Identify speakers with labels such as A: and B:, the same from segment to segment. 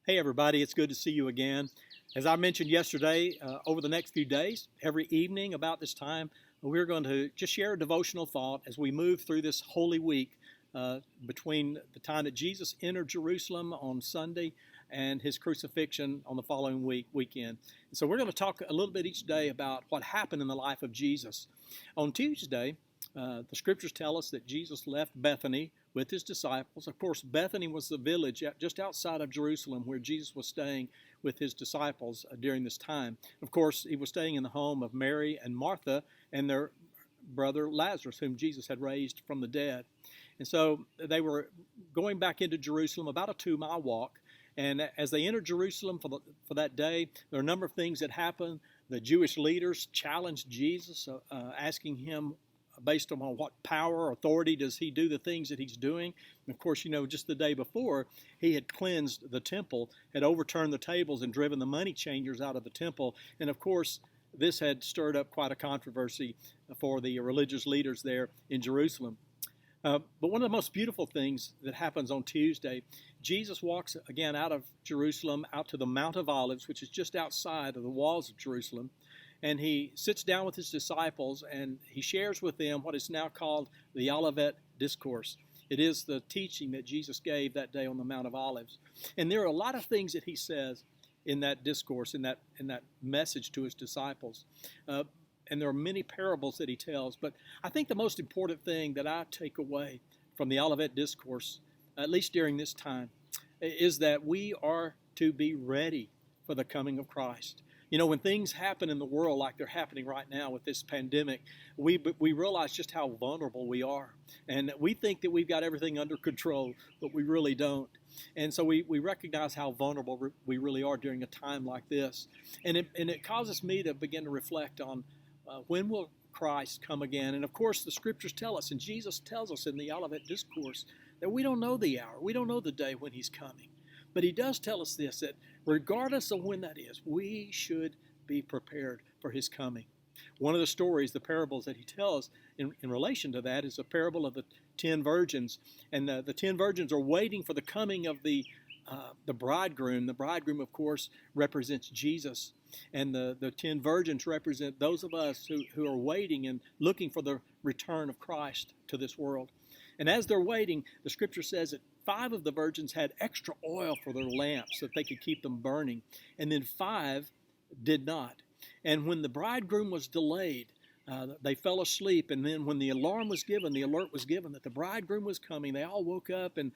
A: Hey everybody, it's good to see you again. As I mentioned yesterday, over the next few days, every evening about this time, we're going to just share a devotional thought as we move through this Holy Week between the time that Jesus entered Jerusalem on Sunday and his crucifixion on the following weekend. And so we're going to talk a little bit each day about what happened in the life of Jesus. On Tuesday, the scriptures tell us that Jesus left Bethany with his disciples. Of course, Bethany was the village just outside of Jerusalem where Jesus was staying with his disciples during this time. Of course, he was staying in the home of Mary and Martha and their brother Lazarus, whom Jesus had raised from the dead. And so they were going back into Jerusalem, about a 2-mile walk. And as they entered Jerusalem for that day, there are a number of things that happened. The Jewish leaders challenged Jesus, asking him, based on what power or authority does he do the things that he's doing. And of course, just the day before, he had cleansed the temple, had overturned the tables and driven the money changers out of the temple. And of course, this had stirred up quite a controversy for the religious leaders there in Jerusalem. But one of the most beautiful things that happens on Tuesday, Jesus walks again out of Jerusalem, out to the Mount of Olives, which is just outside of the walls of Jerusalem. And he sits down with his disciples and he shares with them what is now called the Olivet Discourse. It is the teaching that Jesus gave that day on the Mount of Olives. And there are a lot of things that he says in that discourse, in that message to his disciples. And there are many parables that he tells. But I think the most important thing that I take away from the Olivet Discourse, at least during this time, is that we are to be ready for the coming of Christ. When things happen in the world like they're happening right now with this pandemic, we realize just how vulnerable we are. And we think that we've got everything under control, but we really don't. And so we recognize how vulnerable we really are during a time like this. And it causes me to begin to reflect on when will Christ come again? And of course, the scriptures tell us, and Jesus tells us in the Olivet Discourse, that we don't know the hour. We don't know the day when he's coming. But he does tell us this, that regardless of when that is, we should be prepared for his coming. One of the stories, the parables that he tells in relation to that is a parable of the 10 virgins. And the 10 virgins are waiting for the coming of the bridegroom. The bridegroom, of course, represents Jesus. And the 10 virgins represent those of us who are waiting and looking for the return of Christ to this world. And as they're waiting, the scripture says that 5 of the virgins had extra oil for their lamps so that they could keep them burning. And then 5 did not. And when the bridegroom was delayed, they fell asleep. And then when the alert was given that the bridegroom was coming, they all woke up and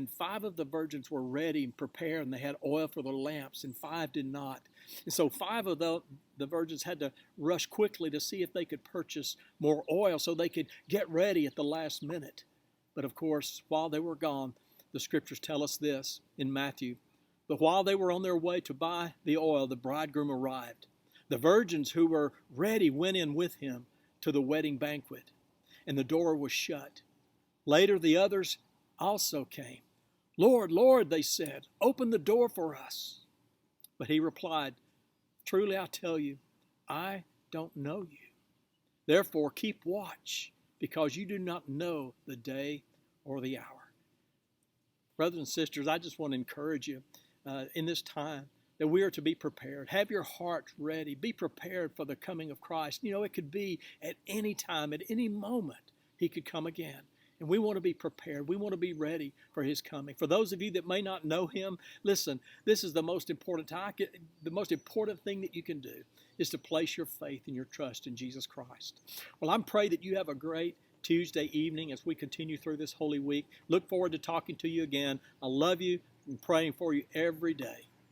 A: 5 of the virgins were ready and prepared and they had oil for their lamps and 5 did not. And so 5 of the virgins had to rush quickly to see if they could purchase more oil so they could get ready at the last minute. But of course, while they were gone, the scriptures tell us this in Matthew. But while they were on their way to buy the oil, the bridegroom arrived. The virgins who were ready went in with him to the wedding banquet, and the door was shut. Later, the others also came. Lord, Lord, they said, open the door for us. But he replied, truly I tell you, I don't know you. Therefore, keep watch, because you do not know the day or the hour. Brothers and sisters, I just want to encourage you in this time that we are to be prepared. Have your heart ready. Be prepared for the coming of Christ. It could be at any time, at any moment, he could come again. And we want to be prepared. We want to be ready for his coming. For those of you that may not know him, listen, this is the most important time. The most important thing that you can do is to place your faith and your trust in Jesus Christ. Well, I'm praying that you have a great Tuesday evening as we continue through this Holy Week. Look forward to talking to you again. I love you and praying for you every day.